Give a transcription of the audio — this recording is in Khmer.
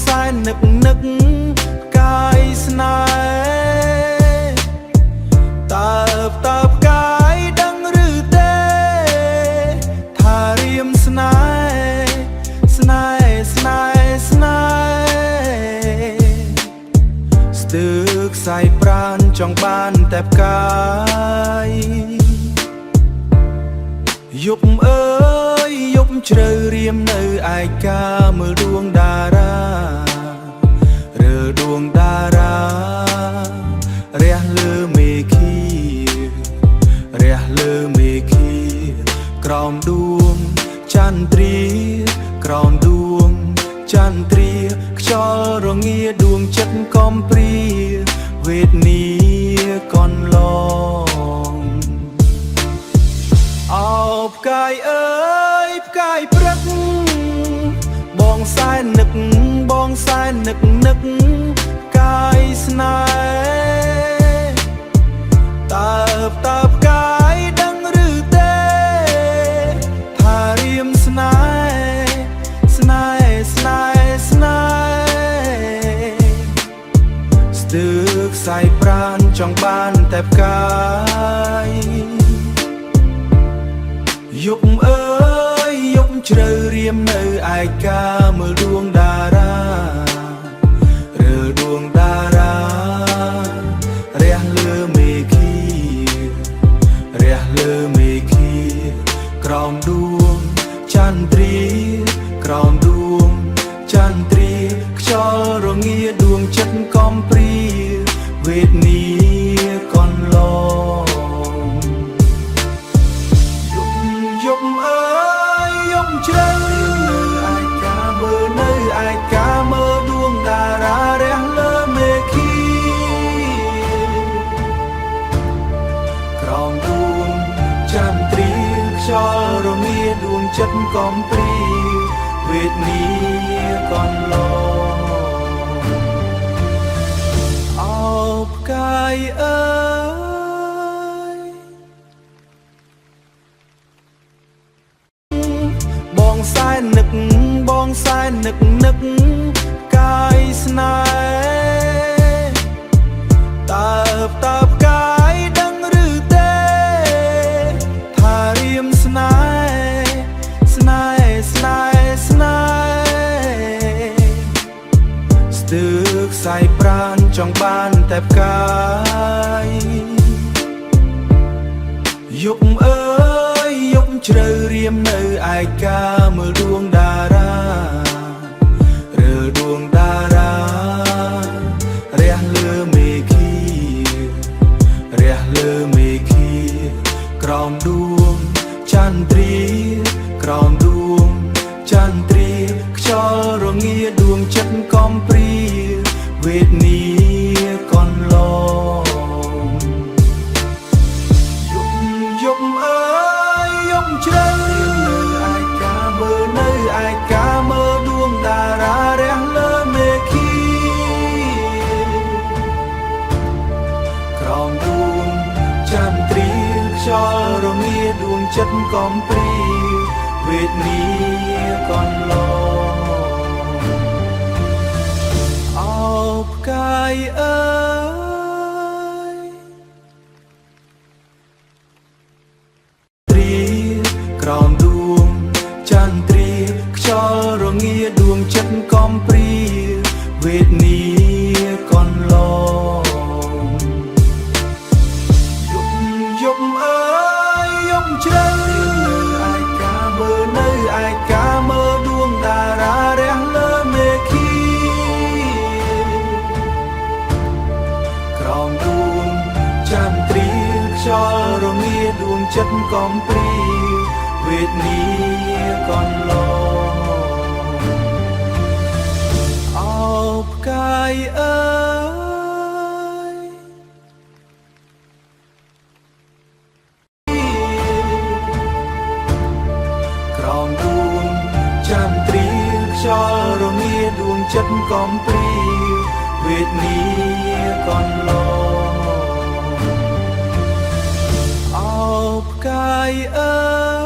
សែននឹកនឹកកាយស្នេហ៍តើកាយដឹងឬទេថារៀមស្នេហ៍ស្នេហ៍ស្នេហ៍ស្នេហ៍ស្ទើរខ្សែប្រាណចង់បានតែផ្កាយយប់អើយយប់ជ្រៅរៀមនៅឯកាមើលដួងតារារើដួងតារារះលើមេឃីរះលើមេឃីក្រោមដួងចន្ទ្រាក្រោមដួងចន្ទ្រាខ្យល់រងាដួងចិត្តកំព្រាវេទនាកន្លងអោផ្កាយអើយផ្កាយព្រឹកបងសែននឹកបងសែននឹកនឹកកាយស្នេហ៍តើផ្កាយដឹងឬទេថារៀមស្នេហ៍ស្នេហ៍ស្នេហ៍ស្នេហ៍ស្ទើរខ្សែប្រាណចង់បានតែផ្កាយយប់អើយយប់ជ្រៅរៀមនៅឯកាមើលដួងតារារើដួងតារារះលើមេឃីរះលើមេឃីក្រោមដួងចន្ទ្រាក្រោមដួងចន្ទ្រាខ្យល់រងាដួងចិត្តកំព្រាវេទនាកន្លងយប់អើយយប់ជ្រៅនៅឯកាមើលនៅឯកាមើលដួងតារារះលើមេឃីក្រោមដួងចន្ទ្រាខ្យល់រងាដួងចិត្តកំព្រាវេទនាកន្លងអោផ្កាយអើយបងសែននឹកបងសែននឹកនឹកកាយស្នេហ៍តើផ្កាយដឹងឬទេថារៀមស្នេហ៍ស្នេហ៍ស្នេហ៍ស្នេហ៍ស្ទើរខ្សែប្រាណចង់បានតែផ្កាយយប់អើយយប់ជ្រៅរៀមនៅឯកាមើលដួងតារារើដួងតារារះលើមេឃីរះលើមេឃីក្រោមដួងចន្ទ្រាក្រោមដួងចន្ទ្រាខ្យល់រងាដួងចិត្តកំព្រាវេទនាកន្លងយប់អើយយប់ជ្រៅនៅឯកាមើលនៅឯកាមើលដួងតារារះលើមេឃីក្រោមដួងចន្ទ្រាខ្យល់រងាដួងចិត្តកំព្រាវេទនាកន្លងអោផ្កាយអើយក្រោមដួងចន្ទ្រាខ្យល់រងាដួងចិត្តកំព្រាវេទនាកន្លងយប់អើយយប់ជ្រៅនៅឯកាមើលនៅឯកាមើលដួងតារារះលើមេឃីក្រោមដួងចន្ទ្រាខ្យល់រងាដួងចិត្តកំព្រាវេទនាកន្លងអោផ្កាយអើយក្រោមដួងចន្ទ្រាខ្យល់រងាដួងចិត្តកំព្រាវេទនាកន្លងអោផ្កាយអើយ